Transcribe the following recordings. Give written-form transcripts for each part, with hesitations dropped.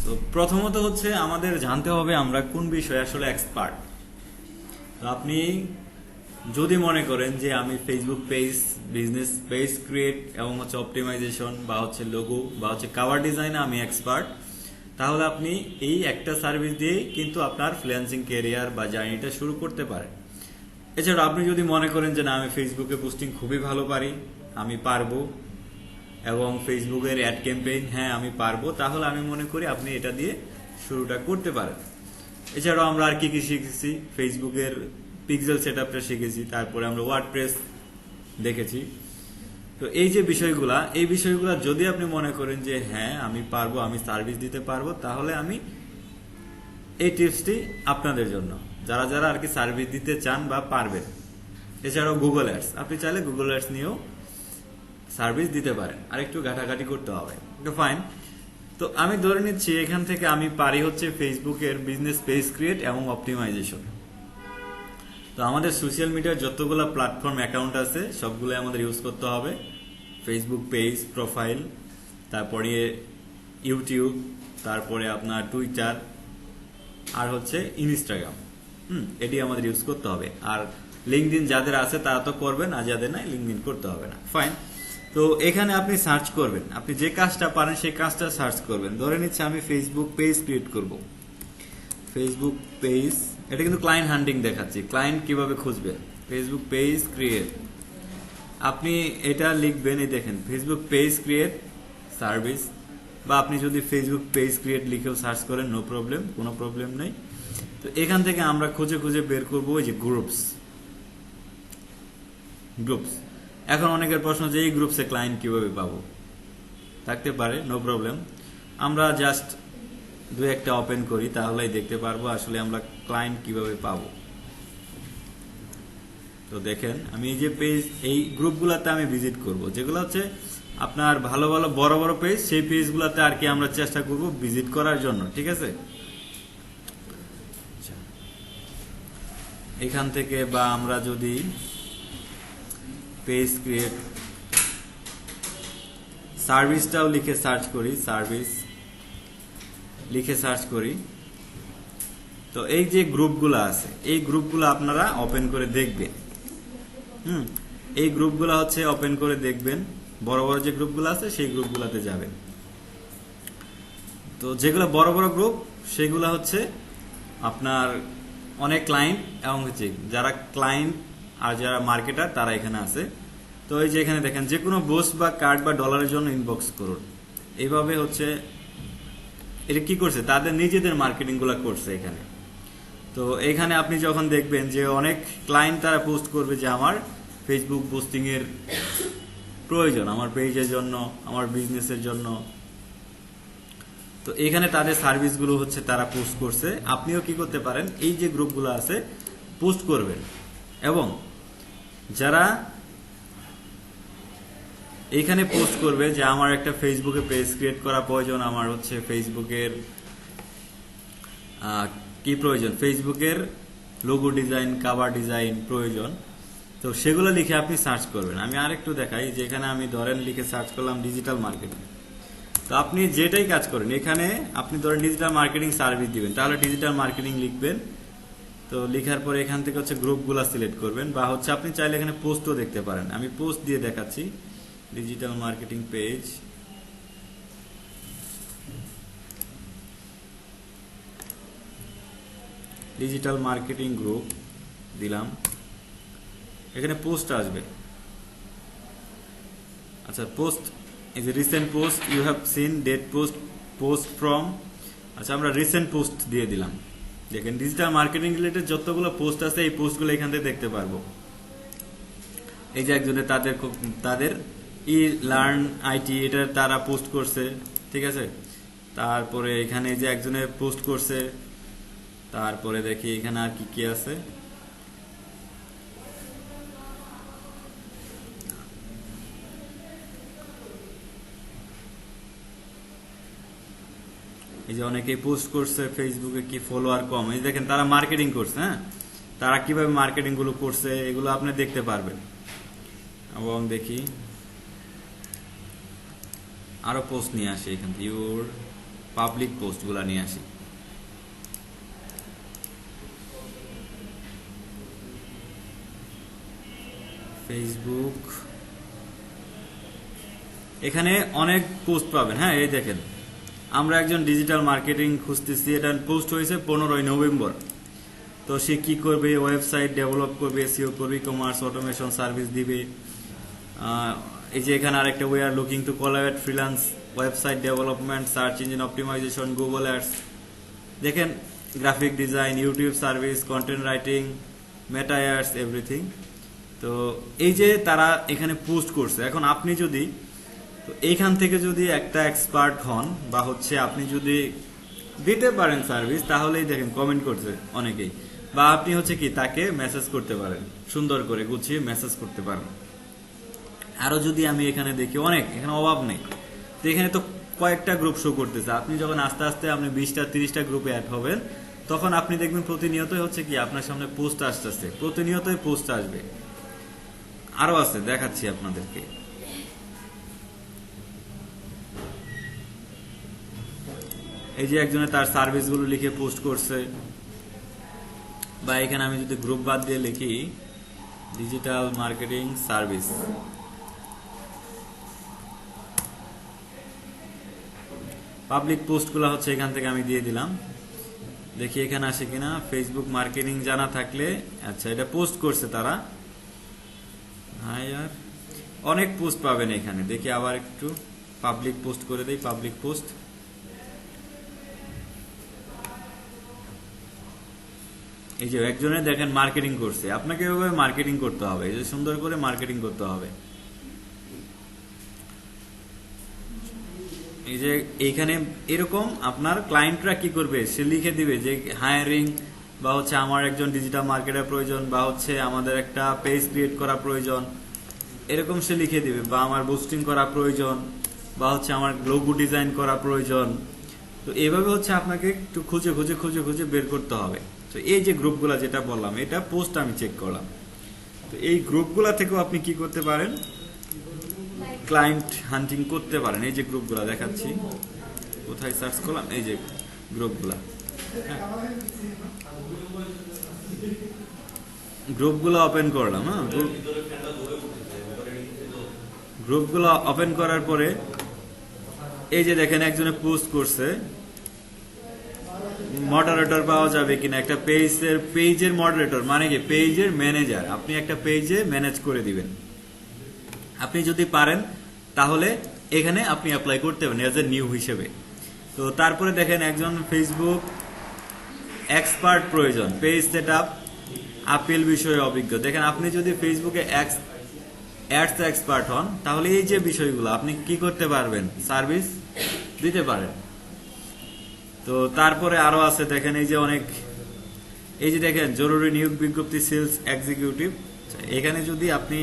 তো প্রথমত হচ্ছে আমাদের জানতে হবে আমরা কোন বিষয়ে আসলে এক্সপার্ট। তো আপনি যদি মনে করেন যে আমি Facebook page, business page create এবং হচ্ছে অপটিমাইজেশন বা হচ্ছে লোগো বা হচ্ছে কভার ডিজাইনে আমি এক্সপার্ট, তাহলে আপনি এই একটা সার্ভিস দিয়েই কিন্তু আপনার ফ্রিল্যান্সিং ক্যারিয়ার বা জার্নিটা শুরু করতে পারেন। এছাড়া আপনি যদি মনে করেন যে না আমি ফেসবুকে পোস্টিং খুবই ভালো পারি, আমি পারবো, এবং ফেসবুকের অ্যাড ক্যাম্পেইন হ্যাঁ আমি পারবো, তাহলে আমি মনে করি আপনি এটা দিয়ে শুরুটা করতে পারেন। এছাড়াও আমরা আর কি কি শিখেছি, ফেসবুকের পিক্সেল সেটআপটা শিখেছি, তারপরে আমরা ওয়ার্ডপ্রেস দেখেছি। তো এই যে বিষয়গুলা, এই বিষয়গুলা যদি আপনি মনে করেন যে হ্যাঁ আমি পারবো, আমি সার্ভিস দিতে পারবো, তাহলে আমি এই টিপসটি আপনাদের জন্য, যারা যারা আর কি সার্ভিস দিতে চান বা পারবেন। এছাড়াও গুগল অ্যাডস, আপনি চাইলে গুগল অ্যাডস নিয়েও সার্ভিস দিতে পারেন, আর একটু ঘাটাঘাটি করতে হবে, তো ফাইন। তো আমি ধরে নিচ্ছি এখান থেকে আমি পারি হচ্ছে ফেসবুকের বিজনেস পেজ ক্রিয়েট এবং অপটিমাইজেশন। তো আমাদের সোশ্যাল মিডিয়ার যতগুলো প্ল্যাটফর্ম অ্যাকাউন্ট আছে সবগুলো আমাদের ইউজ করতে হবে। ফেসবুক পেজ প্রোফাইল, তারপরে ইউটিউব, তারপরে আপনার টুইটার, আর হচ্ছে ইনস্টাগ্রাম। এটি আমাদের ইউজ করতে হবে। আর লিঙ্কডইন যাদের আছে তারা তো করবেন, আর যাদের নাই লিঙ্কডইন করতে হবে না, ফাইন। তো এখানে আপনি সার্চ করবেন, আপনি যে কাজটা পারেন সেই কাজটা সার্চ করবেন। ধরে নিচ্ছে আমি ফেসবুক পেজ ক্রিয়েট করব, ফেসবুক পেজ, এটা কিন্তু ক্লায়েন্ট হান্টিং দেখাচ্ছি, ক্লায়েন্ট কিভাবে খুঁজবেন, ফেসবুক পেজ ক্রিয়েট। আপনি এটা লিখবেন, এই দেখেন ফেসবুক পেজ ক্রিয়েট সার্ভিস, বা আপনি যদি ফেসবুক পেজ ক্রিয়েট লিখেও সার্চ করেন নো প্রবলেম, কোনো প্রবলেম নেই। তো এখান থেকে আমরা খুঁজে খুঁজে বের করবো ওই যে গ্রুপস। এখন অনেকের প্রশ্ন যে এই গ্রুপসে ক্লায়েন্ট কিভাবে পাবো, থাকতে পারে, নো প্রবলেম। আমরা জাস্ট দু একটা ওপেন করি, তাহলেই দেখতে পারবো আসলে আমরা ক্লায়েন্ট কিভাবে পাবো। তো দেখেন আমি এই যে পেজ, এই গ্রুপগুলোতে আমি ভিজিট করব, যেগুলো হচ্ছে আপনার ভালো ভালো বড় বড় পেজ, সেই পেজগুলোতে আর কি আমরা চেষ্টা করব ভিজিট করার জন্য, ঠিক আছে। এখান থেকে বা আমরা যদি পেজ ক্রিয়েট সার্ভিসটাও লিখে সার্চ করি, সার্ভিস লিখে সার্চ করি, তো এই যে গ্রুপগুলো আছে এই গ্রুপগুলো আপনারা ওপেন করে দেখবেন। এই গ্রুপগুলো হচ্ছে ওপেন করে দেখবেন, বড় বড় যে গ্রুপগুলো আছে সেই গ্রুপগুলোতে যাবেন। তো যেগুলো বড় বড় গ্রুপ সেগুলো হচ্ছে আপনার অনেক ক্লায়েন্ট, এবং হচ্ছে যারা ক্লায়েন্ট আর যারা মার্কেটার তারা এখানে আছে। তো এই যে এখানে দেখেন যে কোনো বুস্ট বা কার্ড বা ডলারের জন্য ইনবক্স করুন, এইভাবে হচ্ছে এটা কি করছে, তাদের নিজেদের মার্কেটিং গুলা করছে এখানে। তো এখানে আপনি যখন দেখবেন যে অনেক ক্লায়েন্ট তারা পোস্ট করবে যে আমার ফেসবুক বুস্টিং এর প্রয়োজন, আমার পেজের জন্য, আমার বিজনেসের জন্য, তো এখানে তাদের সার্ভিসগুলো হচ্ছে তারা পোস্ট করছে। আপনিও কি করতে পারেন, এই যে গ্রুপগুলো আছে পোস্ট করবেন, এবং যারা এইখানে পোস্ট করবে যে আমার একটা ফেসবুকে পেজ ক্রিয়েট করা প্রয়োজন, আমার হচ্ছে ফেসবুকের কি প্রয়োজন, ফেসবুকের লোগো ডিজাইন, কভার ডিজাইন প্রয়োজন, তো সেগুলো লিখে আপনি সার্চ করবেন। আমি আরেকটু দেখাই, যেখানে আমি ধরেন লিখে সার্চ করলাম ডিজিটাল মার্কেটিং। তো আপনি যেটাই কাজ করেন এখানে আপনি ধরেন ডিজিটাল মার্কেটিং সার্ভিস দিবেন, তাহলে ডিজিটাল মার্কেটিং লিখবেন। তো লেখার পরে এখান থেকে হচ্ছে গ্রুপগুলো সিলেক্ট করবেন, বা হচ্ছে আপনি চাইলে এখানে পোস্টও দেখতে পারেন। আমি পোস্ট দিয়ে দেখাচ্ছি, digital marketing page, digital marketing group দিলাম, এখানে পোস্ট আসবে। আচ্ছা, পোস্ট এই যে recent post you have seen, date post, post from, আচ্ছা আমরা রিসেন্ট পোস্ট দিয়ে দিলাম। দেখেন ডিজিটাল মার্কেটিং রিলেটেড যতগুলো পোস্ট আছে এই পোস্টগুলো এখান থেকে দেখতে পারবো। এই যে একজনের তাদের ই লার্ন আইটি, এটা তারা পোস্ট করছে, ঠিক আছে। তারপরে এখানে যে একজনের পোস্ট করছে, তারপরে দেখি এখানে আর কি কি আছে। এই যে অনেকেই পোস্ট করছে ফেসবুকে কি ফলোয়ার কম, এই দেখেন তারা মার্কেটিং করছে, হ্যাঁ তারা কিভাবে মার্কেটিং গুলো করছে এগুলো আপনি দেখতে পারবেন। এবং দেখি আরো পোস্ট নিয়ে আসে এখান থেকে, ইউর পাবলিক পোস্টগুলো নিয়ে আসি। ফেসবুক, এখানে অনেক পোস্ট পাবেন। হ্যাঁ, এই দেখেন, আমরা একজন ডিজিটাল মার্কেটিং খুঁজতেছি, এটা পোস্ট হয়েছে 15ই নভেম্বর। তো সে কি করবে, ওয়েবসাইট ডেভেলপ করবে, এসইও করবে, ই কমার্স অটোমেশন সার্ভিস দিবে। এই যে এখানে আরেকটা, we are looking to collaborate freelance website development, search engine optimisation, Google ads. দেখেন, graphic design, YouTube service, content writing, Meta ads, everything. তো এই যে তারা এখানে পোস্ট করছে, এখন আপনি যদি তো এইখান থেকে যদি একটা এক্সপার্ট হন বা হচ্ছে আপনি যদি দিতে পারেন সার্ভিস, তাহলেই দেখেন কমেন্ট করছে অনেকেই, বা আপনি হচ্ছে কি তাকে মেসেজ করতে পারেন, সুন্দর করে গুছিয়ে মেসেজ করতে পারেন। আরো যদি আমি এখানে দেখি, অনেক এখানে অভাব নেই। তো এখানে তো কয়েকটা গ্রুপ শো করতেছে। আপনি যখন আস্তে আস্তে আপনি 20টা 30টা গ্রুপে অ্যাড হবেন, তখন আপনি দেখবেন প্রতিনিয়তই হচ্ছে কি আপনার সামনে পোস্ট আসতেছে, প্রতিনিয়তই পোস্ট আসবে। আরো আছে, দেখাচ্ছি আপনাদেরকে। এই যে একজনে তার সার্ভিস গুলো লিখে পোস্ট করছে, বা এখানে আমি যদি গ্রুপ বাদ দিয়ে লিখি digital marketing service, public post গুলা হচ্ছে এখান থেকে আমি দিয়ে দিলাম। দেখি এখানে আসে কিনা, ফেসবুক মার্কেটিং জানা থাকলে। আচ্ছা, এটা পোস্ট করছে তারা। হ্যাঁ ইয়ার, অনেক পোস্ট পাবেন এখানে। দেখি আবার একটু পাবলিক পোস্ট করে দেই, পাবলিক পোস্ট। এই যে একজনে দেখেন মার্কেটিং করছে, আপনাকে এভাবে মার্কেটিং করতে হবে, এই যে সুন্দর করে মার্কেটিং করতে হবে। এই যে এইখানে এরকম আপনার ক্লায়েন্টরা কি করবে, সে লিখে দিবে যে হায়ারিং, বা হচ্ছে আমার একজন ডিজিটাল মার্কেটার প্রয়োজন, বা হচ্ছে আমাদের একটা পেজ ক্রিয়েট করা প্রয়োজন, এরকম সে লিখে দিবে, বা আমার বুস্টিং করা প্রয়োজন, বা হচ্ছে আমার লোগো ডিজাইন করা প্রয়োজন। তো এইভাবে হচ্ছে আপনাকে একটু খুঁজে খুঁজে খুঁজে খুঁজে বের করতে হবে। তো এই যে গ্রুপগুলা যেটা বললাম, এটা পোস্ট আমি চেক করলাম। তো এই গ্রুপগুলা থেকেও আপনি কি করতে পারেন, ক্লায়েন্ট হান্টিং করতে পারেন। এই যে গ্রুপগুলা দেখাচ্ছি, কোথায় সার্চ করলাম, এই যে গ্রুপগুলা, গ্রুপগুলো ওপেন করলাম। হ্যাঁ, গ্রুপগুলো ওপেন করার পরে এই যে দেখেন একজনে পোস্ট করছে, মডারেটর পাওয়া যাবে কিনা, একটা পেজের মডারেটর মানে কি পেজের ম্যানেজার, আপনি একটা পেজে ম্যানেজ করে দিবেন। আপনি যদি পারেন তাহলে এখানে আপনি অ্যাপ্লাই করতে পারেন এজ এ নিউ হিসেবে। তো তারপরে দেখেন একজন ফেসবুক এক্সপার্ট প্রয়োজন, পেজ সেটআপ, আপিল বিষয়ে অভিজ্ঞ। দেখেন আপনি যদি ফেসবুকে অ্যাডস এক্সপার্ট হন, তাহলে এই যে বিষয়গুলো আপনি কি করতে পারবেন, সার্ভিস দিতে পারেন। তো তারপরে আরো আছে, দেখেন এই যে অনেক, এই যে দেখেন জরুরি নিয়োগ বিজ্ঞপ্তি, সেলস এক্সিকিউটিভ। এখানে যদি আপনি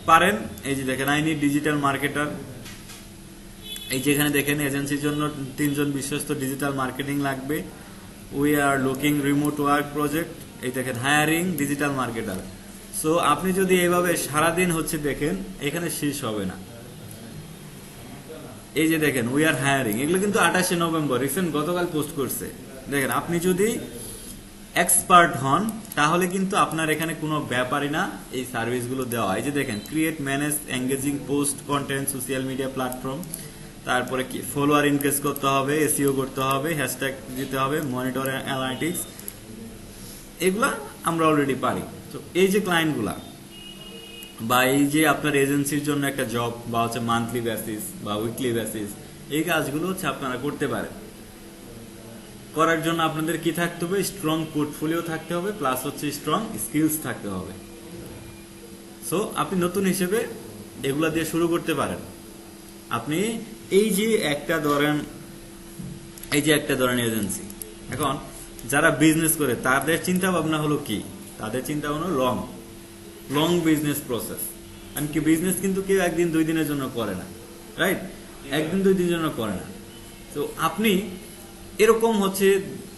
পারেন, এই যে দেখেন আই নিড ডিজিটাল মার্কেটার। এই যে এখানে দেখেন এজেন্সির জন্য 3 জন বিশ্বস্ত ডিজিটাল মার্কেটিং লাগবে, we are looking remote work project. এই দেখেন হায়ারিং ডিজিটাল মার্কেটার। সো আপনি যদি এইভাবে সারাদিন হচ্ছে দেখেন, এখানে শেষ হবে না। এই যে দেখেন উই আর হায়ারিং, এগুলো কিন্তু 28শে নভেম্বর রিসেন্ট গতকাল পোস্ট করছে। দেখেন আপনি যদি এক্সপার্ট হন তাহলে কিন্তু আপনার এখানে কোনো ব্যাপারই না এই সার্ভিসগুলো দেওয়া। এই যে দেখেন create, manage, engaging post content, social media platform, তারপরে কি ফলোয়ার ইনক্রিজ করতে হবে, এসইও করতে হবে, হ্যাশট্যাগ দিতে হবে, মনিটর অ্যানালিটিক্স, এগুলা আমরা অলরেডি পারি। তো এই যে ক্লায়েন্টগুলা বা এই যে আপনার এজেন্সির জন্য একটা জব, বা হচ্ছে মান্থলি বেসিস বা উইকলি বেসিস, এই কাজগুলো হচ্ছে আপনারা করতে পারেন। করার জন্য আপনাদের কি থাকতে হবে, স্ট্রং পোর্টফোলিও থাকতে হবে, প্লাস হচ্ছে স্ট্রং স্কিলস থাকতে হবে। সো আপনি নতুন হিসেবে এগুলা দিয়ে শুরু করতে পারেন। আপনি এই যে একটা ধরেন, এই যে একটা ধরেন এজেন্সি, এখন যারা বিজনেস করে তাদের চিন্তা ভাবনা হলো কি, তাদের চিন্তা ভাবনা লং বিজনেস প্রসেস। এমনকি বিজনেস কিন্তু কেউ একদিন 2 দিনের জন্য করে না, রাইট? একদিন 2 দিনের জন্য করে না। তো আপনি এরকম হচ্ছে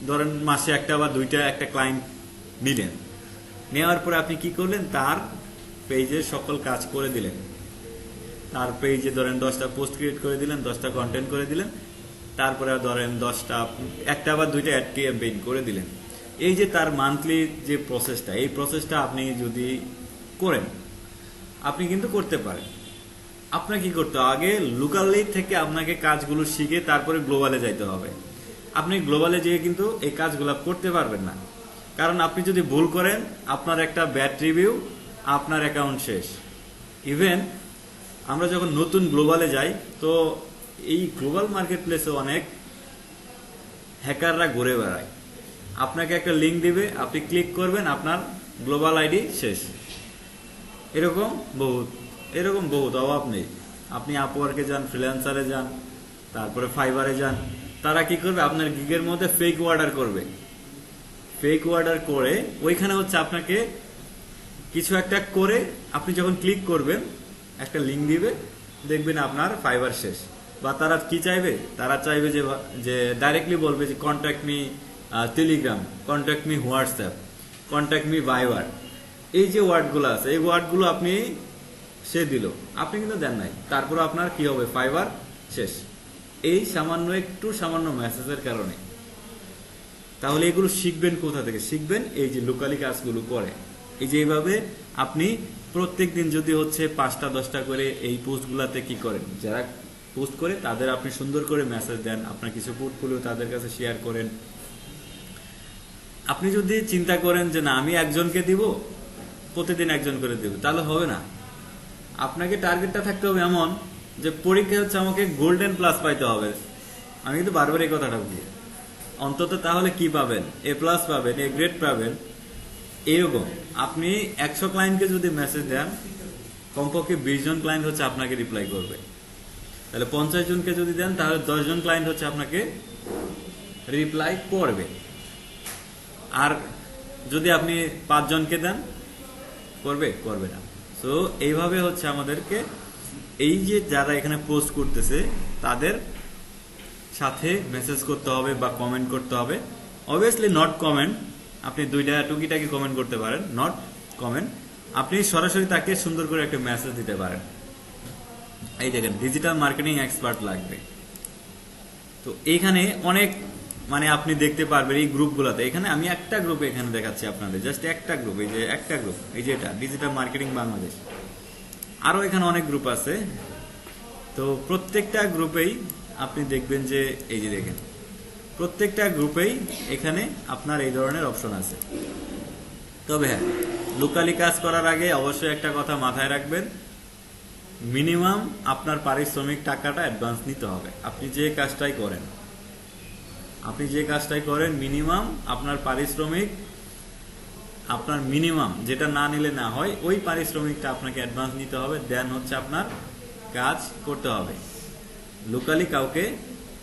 ধরেন মাসে একটা বা 2টা একটা ক্লায়েন্ট নিলেন, নেওয়ার পরে আপনি কি করলেন, তার পেজের সকল কাজ করে দিলেন। তার পেজে ধরেন 10টা পোস্ট ক্রিয়েট করে দিলেন, 10টা কন্টেন্ট করে দিলেন, তারপরে ধরেন 10টা একটা বা 2টা অ্যাড ক্যাম্পেইন করে দিলেন। এই যে তার মান্থলি যে প্রসেসটা, এই প্রসেসটা আপনি যদি করেন, আপনি কিন্তু করতে পারেন। আপনাকে কি করতে হবে, আগে লোকালি থেকে আপনাকে কাজগুলো শিখে তারপরে গ্লোবালে যাইতে হবে। আপনি গ্লোবালে যেয়ে কিন্তু এই কাজগুলো করতে পারবেন না, কারণ আপনি যদি ভুল করেন আপনার একটা ব্যাড রিভিউ, আপনার অ্যাকাউন্ট শেষ। ইভেন আমরা যখন নতুন গ্লোবালে যাই, তো এই গ্লোবাল মার্কেট প্লেসে অনেক হ্যাকাররা ঘুরে বেড়ায়। আপনাকে একটা লিঙ্ক দিবে, আপনি ক্লিক করবেন, আপনার গ্লোবাল আইডি শেষ। এরকম বহুত অভাব নেই। আপনি আপওয়ার্কে যান, ফ্রিল্যান্সারে যান, তারপরে ফাইবারে যান, তারা কি করবে, আপনার গিগের মধ্যে ফেক অর্ডার করবে। ফেক অর্ডার করে ওইখানে হচ্ছে আপনাকে কিছু একটা করে, আপনি যখন ক্লিক করবেন একটা লিঙ্ক দিবে, দেখবেন আপনার ফাইবার শেষ। বা তারা কি চাইবে, তারা চাইবে যে ডাইরেক্টলি বলবে যে contact me Telegram, contact me WhatsApp, contact me Viber. এই যে ওয়ার্ডগুলো আছে, এই ওয়ার্ডগুলো আপনি সে দিল, আপনি কিন্তু দেন নাই, তারপর আপনার কি হবে, ফাইবার শেষ। এই সামান্য মেসেজের কারণে। তাহলে এগুলো শিখবেন কোথা থেকে? শিখবেন এই যে লোকালি কাজগুলো করে। এই যে এইভাবে আপনি প্রত্যেক দিন যদি হচ্ছে 5টা 10টা করে এই পোস্টগুলাতে কি করেন, যারা পোস্ট করে তাদের আপনি সুন্দর করে মেসেজ দেন, আপনার কিছু পোর্টফোলিও তাদের কাছে শেয়ার করেন। আপনি যদি চিন্তা করেন যে না আমি একজনকে দিব, প্রতিদিন একজন করে দিব, তাহলে হবে না। আপনাকে টার্গেটটা থাকতে হবে এমন যে পরীক্ষা হচ্ছে আমাকে গোল্ডেন প্লাস পাইতে হবে। আমি কিন্তু বারবার এই কথাটা বলি, অন্তত তাহলে কি পাবেন, এ প্লাস পাবেন, এ গ্রেড পাবেন। এরকম আপনি 100 ক্লায়েন্টকে যদি মেসেজ দেন, কমপক্ষে 20 জন ক্লায়েন্ট হচ্ছে আপনাকে রিপ্লাই করবে। তাহলে 50 জনকে যদি দেন, তাহলে 10 জন ক্লায়েন্ট হচ্ছে আপনাকে রিপ্লাই করবে। আর যদি আপনি 5 জনকে দেন, করবে না। সো এইভাবে হচ্ছে আমাদেরকে এই যে যারা এখানে পোস্ট করতেছে তাদের সাথে মেসেজ করতে হবে বা কমেন্ট করতে হবে। অবভিয়াসলি নট কমেন্ট, আপনি 2টা টুকিটাকি কমেন্ট করতে পারেন, নট কমেন্ট। আপনি সরাসরি তাকে সুন্দর করে একটা মেসেজ দিতে পারেন। এই দেখেন, ডিজিটাল মার্কেটিং এক্সপার্ট লাগবে। তো এইখানে অনেক আপনি দেখতে পারবেন এই গ্রুপগুলোতে। এখানে আমি একটা গ্রুপ এখানে দেখাচ্ছি আপনাদের, জাস্ট একটা গ্রুপ, এই যে একটা গ্রুপ, এই যে এটা ডিজিটাল মার্কেটিং বাংলাদেশ। আরো এখানে অনেক গ্রুপ আছে। তো প্রত্যেকটা গ্রুপেই আপনি দেখবেন যে এই যে দেখেন, প্রত্যেকটা গ্রুপেই এখানে আপনার এই ধরনের অপশন আছে। তবে হ্যাঁ, লোকালি কাজ করার আগে অবশ্যই একটা কথা মাথায় রাখবেন, মিনিমাম আপনার পারিশ্রমিক টাকাটা অ্যাডভান্স নিতে হবে। আপনি যে কাজটাই করেন মিনিমাম আপনার পারিশ্রমিক, আপনার মিনিমাম যেটা না নিলে না হয়, ওই পারিশ্রমিকটা আপনাকে অ্যাডভান্স নিতে হবে, দেন হচ্ছে আপনার কাজ করতে হবে। লোকালি কাউকে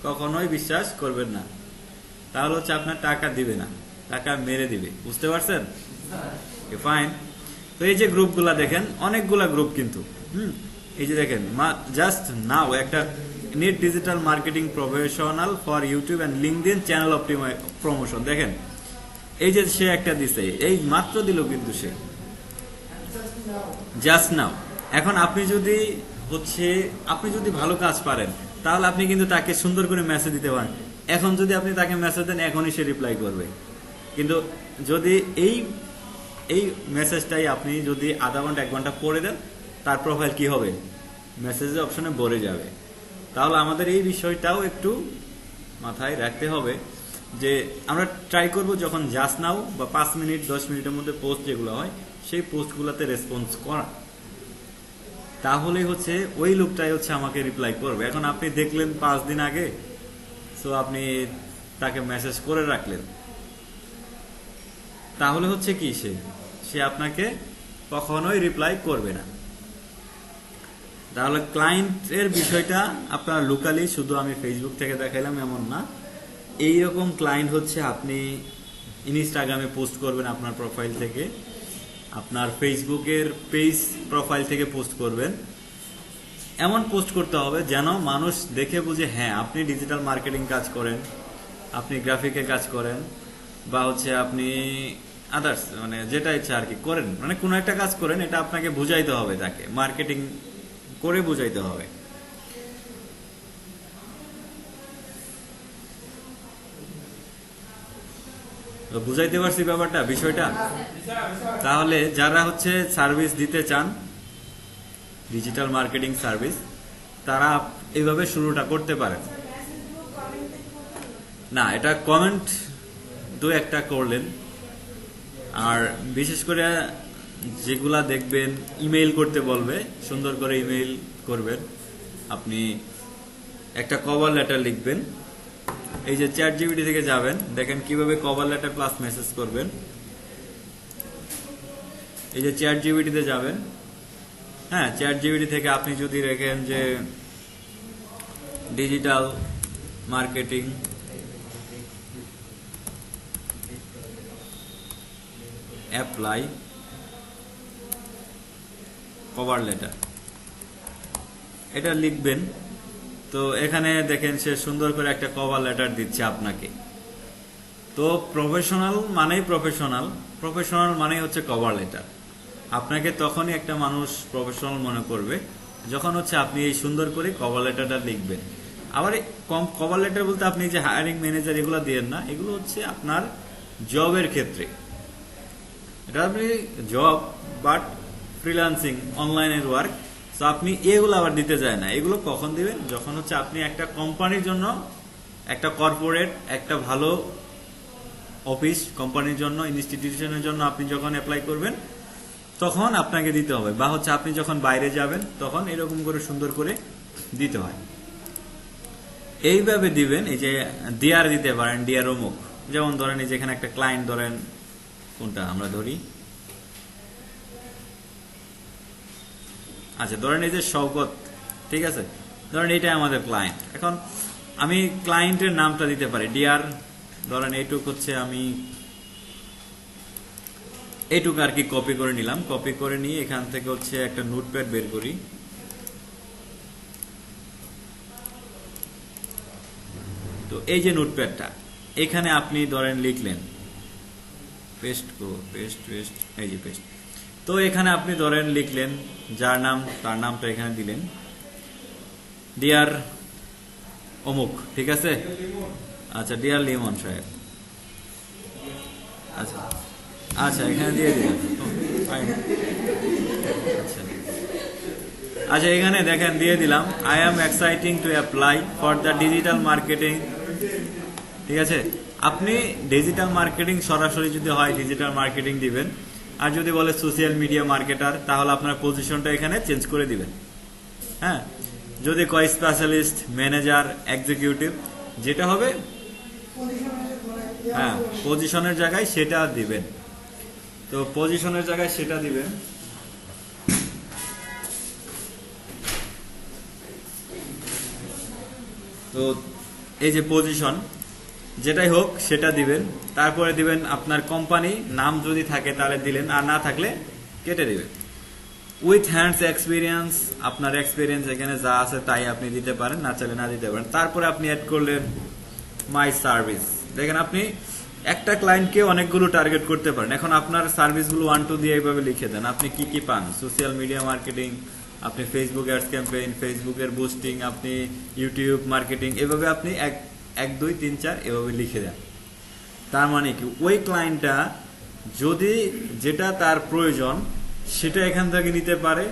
কখনোই বিশ্বাস করবেন না, তাহলে হচ্ছে আপনার টাকা দিবে না, টাকা মেরে দিবে। বুঝতে পারছেন? ফাইন। তো এই যে গ্রুপগুলা দেখেন, অনেকগুলা গ্রুপ কিন্তু এই যে দেখেন, জাস্ট নাও একটা neat digital marketing professional for YouTube and LinkedIn channel promotion. দেখেন এই যে সে একটা দিছে, এই মাত্র দিল কিন্তু সে, জাস্ট নাও। এখন আপনি যদি ভালো কাজ পারেন, তাহলে আপনি কিন্তু তাকে সুন্দর করে মেসেজ দিতে পারেন। এখন যদি আপনি তাকে মেসেজ দেন, এখনই সে রিপ্লাই করবে। কিন্তু যদি এই মেসেজটাই আপনি যদি আধা ঘন্টা 1 ঘন্টা পড়ে দেন, তার প্রোফাইল কি হবে, মেসেজের অপশনে ভরে যাবে। তাহলে আমাদের এই বিষয়টাও একটু মাথায় রাখতে হবে যে আমরা ট্রাই করব যখন জাস্ট নাও বা 5 মিনিট 10 মিনিটের মধ্যে পোস্ট যেগুলো হয়, সেই পোস্টগুলোতে রেসপন্স করা। তাহলে হচ্ছে ওই লোকটাই হচ্ছে আমাকে রিপ্লাই করবে। এখন আপনি দেখলেন 5 দিন আগে, সো আপনি তাকে মেসেজ করে রাখলেন, তাহলে হচ্ছে কি সে আপনাকে কখনোই রিপ্লাই করবে না। তাহলে ক্লায়েন্টের বিষয়টা আপনার লোকালি, শুধু আমি ফেসবুক থেকে দেখাইলাম এমন না। এইরকম ক্লায়েন্ট হচ্ছে আপনি ইনস্টাগ্রামে পোস্ট করবেন আপনার প্রোফাইল থেকে, আপনার ফেসবুকের পেজ প্রোফাইল থেকে পোস্ট করবেন। এমন পোস্ট করতে হবে যেন মানুষ দেখে বুঝে হ্যাঁ আপনি ডিজিটাল মার্কেটিং কাজ করেন, আপনি গ্রাফিকের কাজ করেন, বা হচ্ছে আপনি আদার্স যেটা ইচ্ছা আর কি করেন, কোনো একটা কাজ করেন। এটা আপনাকে বুঝাইতে হবে, তাকে মার্কেটিং করে বুঝাইতে হবে। তো বুঝাইতে পারছি ব্যাপারটা, বিষয়টা? তাহলে যারা হচ্ছে সার্ভিস দিতে চান, ডিজিটাল মার্কেটিং সার্ভিস, তারা এইভাবে শুরুটা করতে পারেন। না, এটা কমেন্ট দু একটা করলেন, আর বিশেষ করে যেগুলা দেখবেন ইমেইল করতে বলবে, সুন্দর করে ইমেইল করবেন। আপনি একটা কভার লেটার লিখবেন, এই যে চ্যাট জিপিটি থেকে যাবেন, দেখেন কিভাবে কভার লেটার প্লাস মেসেজ করবেন। এই যে চ্যাট জিপিটিতে যাবেন, হ্যাঁ, চ্যাট জিপিটি থেকে আপনি যদি রেখেন যে digital marketing apply cover letter, এটা লিখবেন। তো এখানে দেখেন সে সুন্দর করে একটা কভার লেটার দিচ্ছে আপনাকে। তো প্রফেশনাল মানেই হচ্ছে কভার লেটার। আপনাকে তখনই একটা মানুষ প্রফেশনাল মনে করবে যখন হচ্ছে আপনি এই সুন্দর করে কভার লেটারটা লিখবেন। আবার কভার লেটার বলতে আপনি যে হায়ারিং ম্যানেজার এগুলো দিয়েন না, এগুলো হচ্ছে আপনার জবের ক্ষেত্রে। এটা আপনি জব বাট ফ্রিল্যান্সিং, অনলাইনের ওয়ার্ক, তো আপনি এগুলো আবার দিতে যায় না। এগুলো কখন দিবেন? যখন হচ্ছে আপনি একটা কোম্পানির জন্য, একটা কর্পোরেট, একটা ভালো অফিস, কোম্পানির জন্য, ইনস্টিটিউশনের জন্য আপনি যখন অ্যাপ্লাই করবেন তখন আপনাকে দিতে হবে, বা হচ্ছে আপনি যখন বাইরে যাবেন তখন এরকম করে সুন্দর করে দিতে হয়। এইভাবে দিবেন। এই যে ডিআর দিতে পারেন, ডিআর অমুক। যেমন ধরেন এই যে এখানে একটা ক্লায়েন্ট ধরেন, কোনটা আমরা ধরি, আচ্ছা ধরেন এই যে শওকত, ঠিক আছে, ধরেন এইটাই আমাদের ক্লায়েন্ট। এখন আমি ক্লায়েন্টের নামটা দিতে পারি ডিআর, ধরেন এইটুক হচ্ছে আমি এইটুক আর কি কপি করে নিলাম। কপি করে নিয়ে এখান থেকে হচ্ছে একটা নোটপ্যাড বের করি। তো এই যে নোটপ্যাডটা, এখানে আপনি ধরেন লিখলেন, পেস্ট এই যে পেস্ট। তো এখানে আপনি ধরেন লিখলেন যার নাম, তার নামটা এখানে দিলেন, ডিয়ার অমুক, ঠিক আছে। আচ্ছা, ডিয়ার লিমন সাহেব, আচ্ছা আচ্ছা এখানে দিয়ে দিলেন। আচ্ছা এখানে দেখেন দিয়ে দিলাম, I am exciting to apply for the digital marketing, ঠিক আছে। আপনি ডিজিটাল মার্কেটিং সরাসরি যদি হয় ডিজিটাল মার্কেটিং দিবেন, আর যদি বলে সোশ্যাল মিডিয়া মার্কেটার তাহলে আপনার পজিশনটা এখানে চেঞ্জ করে দিবেন। হ্যাঁ, যদি কয় স্পেশালিস্ট, ম্যানেজার, এক্সিকিউটিভ, যেটা হবে হ্যাঁ পজিশনের জায়গায় সেটা দিবেন। তো পজিশনের জায়গায় সেটা দিবেন। তো এই যে পজিশন যেটাই হোক সেটা দিবেন। তারপরে দিবেন আপনার কোম্পানি নাম, যদি থাকে তাহলে দিলেন, আর না থাকলে কেটে দিবেন। উইথ হ্যান্ডস এক্সপিরিয়েন্স, আপনার এক্সপিরিয়েন্স এখানে যা আছে তাই আপনি দিতে পারেন, না চাইলে না দিতে পারেন। তারপরে আপনি অ্যাড করলেন মাই সার্ভিস। দেখেন আপনি একটা ক্লায়েন্টকে অনেকগুলো টার্গেট করতে পারেন। এখন আপনার সার্ভিসগুলো 1 2 দিয়ে এইভাবে লিখে দেন। আপনি কি কি পান? সোশ্যাল মিডিয়া মার্কেটিং, আপনি ফেসবুক অ্যাডস ক্যাম্পেইন, ফেসবুকের বুস্টিং, আপনি ইউটিউব মার্কেটিং, এভাবে আপনি 1 2 3 4 এভাবে লিখে দেন। তার মানে কি, ওই ক্লায়েন্টটা যদি যেটা তার প্রয়োজন সেটা এখান থেকে নিতে পারে,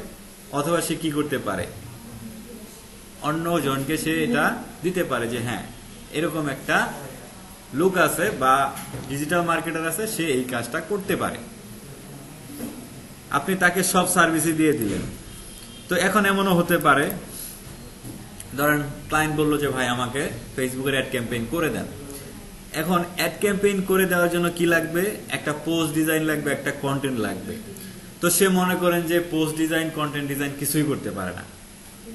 অথবা সে কি করতে পারে, অন্য জনকে সে এটা দিতে পারে যে হ্যাঁ এরকম একটা লোক আছে বা ডিজিটাল মার্কেটার আছে, সে এই কাজটা করতে পারে। আপনি তাকে সব সার্ভিসই দিয়ে দিলেন। তো এখন এমনও হতে পারে, ধরেন ক্লায়েন্ট বললো যে ভাই আমাকে ফেসবুকের অ্যাড ক্যাম্পেইন করে দেন। এখন অ্যাড ক্যাম্পেইন করে দেওয়ার জন্য কি লাগবে? একটা পোস্ট ডিজাইন লাগবে, একটা কন্টেন্ট লাগবে। তো সে মনে করেন যে পোস্ট ডিজাইন, কন্টেন্ট ডিজাইন কিছুই করতে পারে না।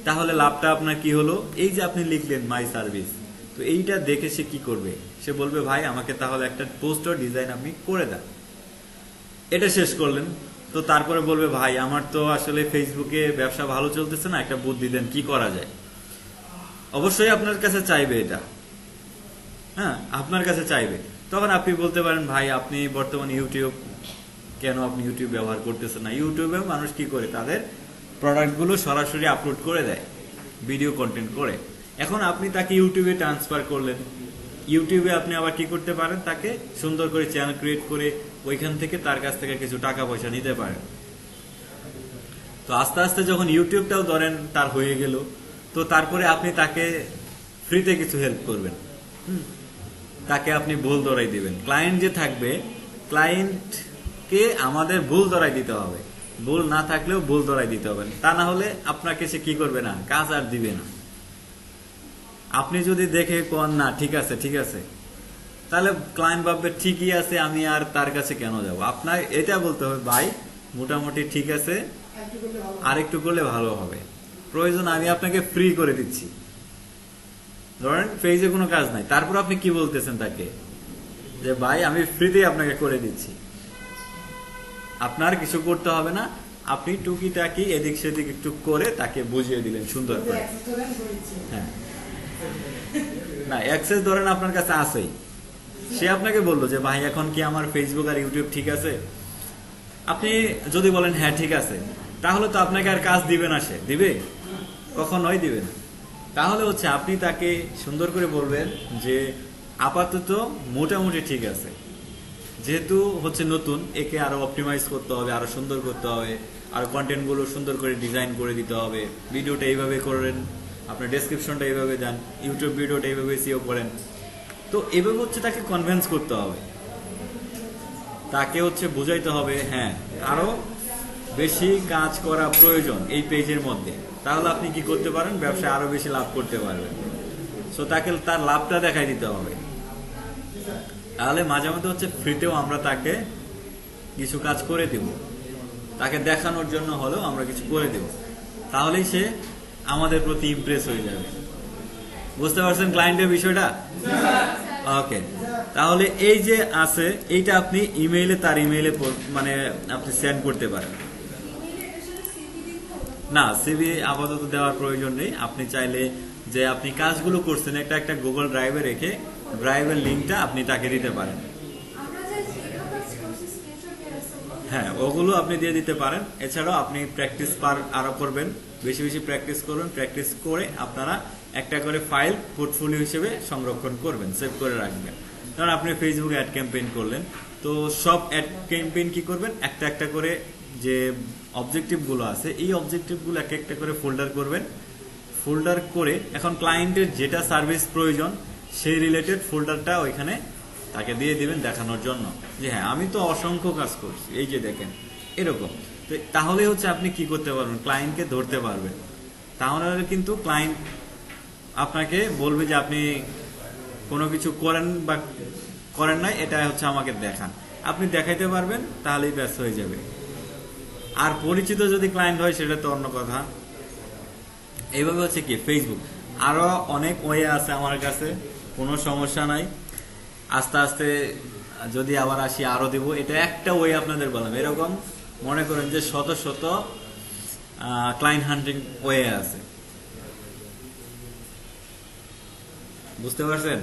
তাহলে লাভটা আপনার কি হলো? এই যে আপনি লিখলেন মাই সার্ভিস, তো এইটা দেখে সে কি করবে? সে বলবে ভাই আমাকে তাহলে একটা পোস্টার ডিজাইন আপনি করে দেন। এটা শেষ করলেন, তো তারপরে বলবে ভাই আমার তো আসলে ফেসবুকে ব্যবসা ভালো চলতেছে না, একটা বুদ্ধি দেন কি করা যায়। অবশ্যই আপনার কাছে চাইবে এটা, হ্যাঁ আপনার কাছে চাইবে। তখন আপনি বলতে পারেন ভাই আপনি বর্তমানে ইউটিউব, কেন আপনি ইউটিউব ব্যবহার করতেছেন না? ইউটিউবে মানুষ কি করে, তাদের প্রোডাক্টগুলো সরাসরি আপলোড করে দেয় ভিডিও কন্টেন্ট করে। এখন আপনি তাকে ইউটিউবে ট্রান্সফার করলেন, ইউটিউবে আপনি আবার কি করতে পারেন, তাকে সুন্দর করে চ্যানেল ক্রিয়েট করে ওইখান থেকে তার কাছ থেকে কিছু টাকা পয়সা নিতে পারেন। তো আস্তে আস্তে যখন ইউটিউবটাও ধরেন তার হয়ে গেল, তো তারপরে আপনি তাকে ফ্রিতে কিছু হেল্প করবেন, তাকে আপনি ভুল ধরাই দিবেন। ক্লায়েন্ট যে থাকবে, ক্লায়েন্টকে আমাদের ভুল ধরাই দিতে হবে, ভুল না থাকলেও ভুল ধরাই দিতে হবে, তা না হলে আপনাকে সে কি করবে না, কাজ আর দিবে না। আপনি যদি দেখে কোন না ঠিক আছে ঠিক আছে, তাহলে ক্লায়েন্ট ভাববে ঠিকই আছে, আমি আর তার কাছে কেন যাব। আপনার এটা বলতে হবে, ভাই মোটামুটি ঠিক আছে, আর একটু করলে ভালো হবে, প্রয়োজন আমি আপনাকে ফ্রি করে দিচ্ছি। ধরেন পেজে কোনো কাজ নাই, তারপর আপনি কি বলতেছেন তাকে, যে ভাই আমি ফ্রিতে আপনাকে করে দিচ্ছি, আপনার কিছু করতে হবে না, আপনি টুকিটাকি এদিক সেদিক একটু করে তাকে বুঝিয়ে দিলেন সুন্দর করে। হ্যাঁ, না অ্যাক্সেস ধরেন আপনার কাছে আসেই, সে আপনাকে বললো যে ভাই এখন কি আমার ফেসবুক আর ইউটিউব ঠিক আছে, আপনি যদি বলেন হ্যাঁ ঠিক আছে, তাহলে তো আপনাকে আর কাজ দিবে না, সে দিবে, কখনোই দিবে না। তাহলে হচ্ছে আপনি তাকে সুন্দর করে বলবেন যে আপাতত মোটামুটি ঠিক আছে, যেহেতু হচ্ছে নতুন, একে আরো অপটিমাইজ করতে হবে, আরো সুন্দর করতে হবে, আর কন্টেন্ট গুলো সুন্দর করে ডিজাইন করে দিতে হবে, ভিডিওটা এইভাবে করেন, আপনার ডেসক্রিপশনটা এইভাবে দেন, ইউটিউব ভিডিওটা এইভাবে সিও করেন। তো এভাবে হচ্ছে তাকে কনভিন্স করতে হবে, তাকে হচ্ছে বুঝাইতে হবে হ্যাঁ আরো বেশি কাজ করা প্রয়োজন এই পেজের মধ্যে, তাহলে আপনি কি করতে পারেন, ব্যবসায় আরো বেশি লাভ করতে পারবেন। সো তাকে তার লাভটা দেখাই দিতে হবে। তাহলে মাঝে মধ্যে হচ্ছে ফ্রিতেও আমরা তাকে কিছু কাজ করে দিব, তাকে দেখানোর জন্য হলেও আমরা কিছু করে দেব, তাহলেই সে আমাদের প্রতি ইমপ্রেস হয়ে যাবে। বুঝতে পারছেন ক্লায়েন্টের বিষয়টা? ওকে, তাহলে এই যে আছে এইটা আপনি ইমেইলে, তার ইমেইলে মানে আপনি সেন্ড করতে পারেন। না, সিভি আপাতত দেওয়ার প্রয়োজন নেই। আপনি চাইলে যে আপনি কাজগুলো করছেন একটা একটা গুগল ড্রাইভে রেখে ড্রাইভের লিঙ্কটা আপনি তাকে দিতে পারেন। হ্যাঁ, ওগুলো আপনি দিয়ে দিতে পারেন। এছাড়াও আপনি প্র্যাকটিস আরো করবেন, বেশি বেশি প্র্যাকটিস করবেন, প্র্যাকটিস করে আপনারা একটা করে ফাইল পোর্টফোলিও হিসেবে সংরক্ষণ করবেন, সেভ করে রাখবেন। কারণ আপনি ফেসবুকে অ্যাড ক্যাম্পেইন করলেন, তো সব অ্যাড ক্যাম্পেইন কি করবেন, একটা একটা করে যে অবজেক্টিভ গুলো আছে, এই অবজেক্টিভ গুলো একটা একটা করে ফোল্ডার করবেন। ফোল্ডার করে এখন ক্লায়েন্টের যেটা সার্ভিস প্রয়োজন সেই রিলেটেড ফোল্ডারটা ওইখানে তাকে দিয়ে দিবেন, দেখানোর জন্য যে হ্যাঁ আমি তো অসংখ্য কাজ করছি, এই যে দেখেন এরকম। তাহলে হচ্ছে আপনি কি করতে পারবেন, ক্লায়েন্টকে ধরতে পারবেন। তাহলে কিন্তু ক্লায়েন্ট আপনাকে বলবে যে আপনি কোনো কিছু করেন বা করেন নাই, এটা হচ্ছে আমাকে দেখান, আপনি দেখাইতে পারবেন, তাহলেই ব্যাস হয়ে যাবে। আর পরিচিত যদি ক্লায়েন্ট হয় সেটা তো অন্য কথা। এইভাবে হচ্ছে কি ফেসবুক, আরো অনেক ওয়ে আছে আমার কাছে, কোনো সমস্যা নাই। আস্তে আস্তে যদি আবার আসি আরো দিব, এটা একটা ওয়ে আপনাদের বললাম। এরকম মনে করেন যে শত শত ক্লায়েন্ট হান্টিং ওয়ে আছে, বুঝতে পারছেন?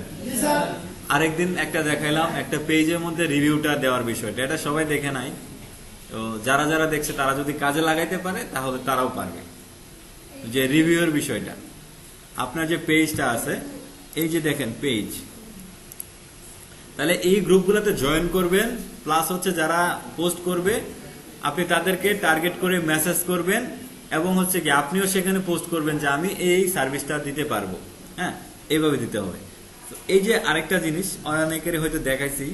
আরেকদিন একটা দেখাইলাম, একটা পেজের মধ্যে রিভিউটা দেওয়ার বিষয়টা, এটা সবাই দেখে নাই। তো যারা যারা দেখছে তারা যদি কাজে লাগাইতে পারে তাহলে তারাও পারবে। যে রিভিউর বিষয়টা, আপনার যে পেজটা আছে, এই যে দেখেন পেজ, তাহলে এই গ্রুপগুলোতে জয়েন করবেন, প্লাস হচ্ছে যারা পোস্ট করবে আপনি তাদেরকে টার্গেট করে মেসেজ করবেন, এবং হচ্ছে কি আপনিও সেখানে পোস্ট করবেন যে আমি এই সার্ভিসটা দিতে পারবো। হ্যাঁ, এইভাবে দিতে হবে। এই যে আরেকটা জিনিস অনেকেরই হয়তো দেখাইছি,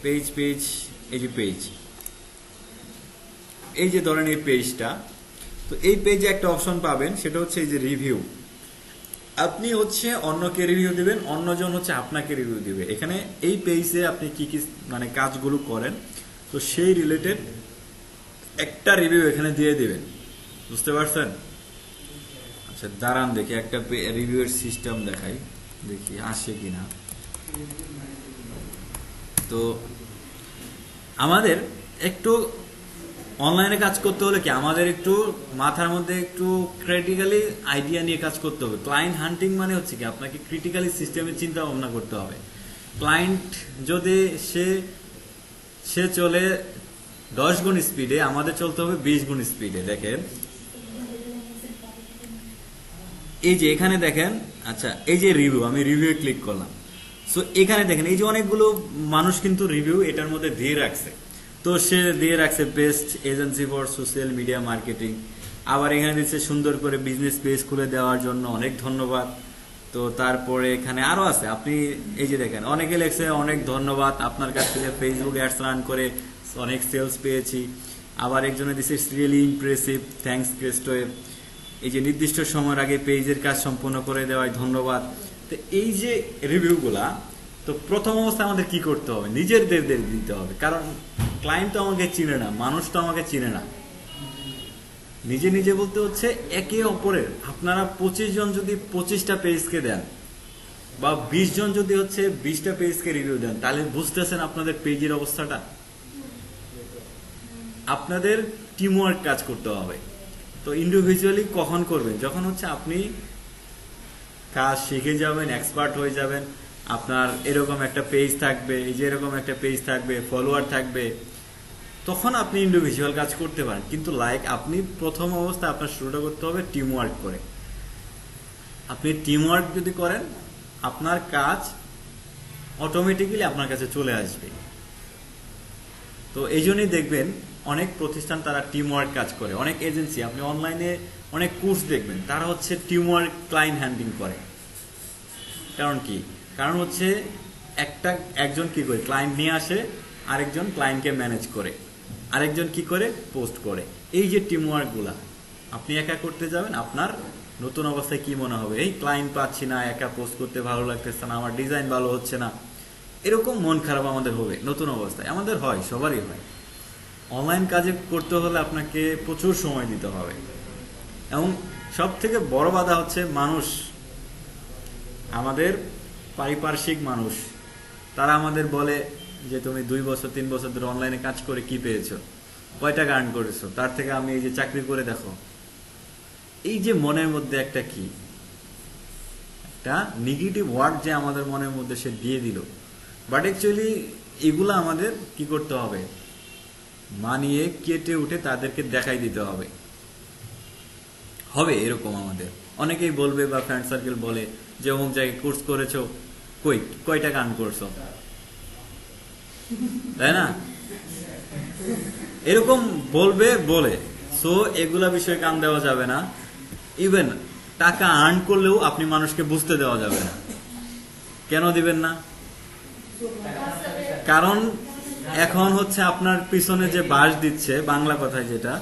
পেজ পেজ এই যে পেজ, এই যে ধরেন এই পেজটা, তো এই পেজে একটা অপশন পাবেন, সেটা হচ্ছে এই যে রিভিউ। আপনি হচ্ছে অন্যকে রিভিউ দিবেন, অন্যজন হচ্ছে আপনাকে রিভিউ দিবে। এখানে এই পেজে আপনি কি কি মানে কাজগুলো করেন, তো সেই রিলেটেড একটা রিভিউ এখানে দিয়ে দিবেন। বুঝতে পারছেন? আচ্ছা দাঁড়ান দেখি একটা রিভিউয়ের সিস্টেম দেখাই, দেখি আসে কিনা। তো আমাদের একটু অনলাইনে কাজ করতে হলে কি আমাদের একটু মাথার মধ্যে একটু ক্রিটিক্যালি আইডিয়া নিয়ে কাজ করতে হবে। ক্লায়েন্ট হান্টিং মানে হচ্ছে কি আপনাকে ক্রিটিক্যালি সিস্টেমের চিন্তা ভাবনা করতে হবে। ক্লায়েন্ট যদি সে চলে 10 গুণ স্পিডে, আমাদের চলতে হবে 20 গুণ স্পিডে। দেখেন এই যে এখানে দেখেন, আচ্ছা এই যে রিভিউ, আমি রিভিউ ক্লিক করলাম, সো এখানে দেখেন এই যে অনেকগুলো মানুষ কিন্তু রিভিউ এটার মধ্যে দিয়ে রাখছে, তো সে দিয়ে রাখছে best agency for social media marketing. আবার এখানে দিচ্ছে সুন্দর করে বিজনেস পেজ খুলে দেওয়ার জন্য অনেক ধন্যবাদ। তো তারপরে এখানে আরো আছে, আপনি এই যে দেখেন অনেকে লেখছে অনেক ধন্যবাদ, আপনার কাছ থেকে ফেসবুক অ্যাডস রান করে অনেক সেলস পেয়েছি। আবার একজনে দিচ্ছে রিয়েলি ইমপ্রেসিভ, থ্যাঙ্কস ক্রেস্টোয়েভ। এই যে নির্দিষ্ট সময়ের আগে পেজের কাজ সম্পূর্ণ করে দেওয়ায় ধন্যবাদ। তো এই যে রিভিউগুলা, তো প্রথম অবস্থায় আমাদের কি করতে হবে, নিজেদের দিতে হবে, কারণ ক্লায়েন্ট তো আমাকে চিনে না, মানুষ তো আমাকে চিনে না। নিজে নিজে বলতে হচ্ছে একে অপরের, আপনারা 25 জন যদি 25টা পেজকে দেন বা 20 জন যদি হচ্ছে 20টা পেজকে রিভিউ দেন, তাহলে বুঝতেছেন আপনাদের পেজের অবস্থাটা। আপনাদের টিম ওয়ার্ক কাজ করতে হবে। তো ইন্ডিভিজুয়ালি কখন করবেন, যখন হচ্ছে আপনি কাজ শিখে যাবেন, এক্সপার্ট হয়ে যাবেন, আপনার এরকম একটা পেজ থাকবে, এই যে এরকম একটা পেজ থাকবে, ফলোয়ার থাকবে, তখন আপনি ইন্ডিভিজুয়াল কাজ করতে পারেন। কিন্তু আপনি প্রথম অবস্থায় আপনার শুরুটা করতে হবে টিম ওয়ার্ক করে। আপনি টিম ওয়ার্ক যদি করেন, আপনার কাজ অটোমেটিক্যালি আপনার কাছে চলে আসবে। তো এই জন্যই দেখবেন অনেক প্রতিষ্ঠান তারা টিম ওয়ার্ক কাজ করে, অনেক এজেন্সি, আপনি অনলাইনে অনেক কোর্স দেখবেন তারা হচ্ছে টিম ওয়ার্ক ক্লায়েন্ট হ্যান্ডলিং করে। কারণ কি, কারণ হচ্ছে একজন কি করে ক্লায়েন্ট নিয়ে আসে, আরেকজন ক্লায়েন্টকে ম্যানেজ করে, আরেকজন কি করে পোস্ট করে। এই যে টিম ওয়ার্ক গুলা আপনি একা করতে যাবেন, আপনার নতুন অবস্থায় কি মনে হবে, এই ক্লায়েন্ট পাচ্ছি না, একা পোস্ট করতে ভালো লাগতেছে না, আমার ডিজাইন ভালো হচ্ছে না, এরকম মন খারাপ আমাদের হবে নতুন অবস্থায়, আমাদের হয়, সবারই হয়। অনলাইন কাজে করতে হলে আপনাকে প্রচুর সময় দিতে হবে, এবং সব থেকে বড় বাধা হচ্ছে মানুষ, আমাদের পারিপার্শ্বিক মানুষ। তারা আমাদের বলে যে তুমি 2 বছর 3 বছর ধরে অনলাইনে কাজ করে কি পেয়েছো, কয় টাকা আর্ন করেছো, তার থেকে আমি এই যে চাকরি করে দেখো। এই যে মনের মধ্যে একটা নেগেটিভ ওয়ার্ড যে আমাদের মনের মধ্যে সে দিয়ে দিল, বাট অ্যাকচুয়ালি এগুলা আমাদের কি করতে হবে, মানিয়ে কেটে উঠে তাদেরকে দেখাই দিতে হবে। এরকম আমাদের অনেকেই বলবে বা ফ্রেন্ড সার্কেল বলে যে অমুক জায়গায় কোর্স করেছো, কয় টাকা আর্ন করছো, তাই না, এরকম বলে। সো এগুলা বিষয়ে কান দেওয়া যাবে না। ইভেন টাকা আর্ন করলেও আপনি মানুষকে বুঝতে দেওয়া যাবে না। কেন দিবেন না, কারণ এখন হচ্ছে আপনার পিছনে যে বাঁশ দিচ্ছে, বাংলা কথায় যেটা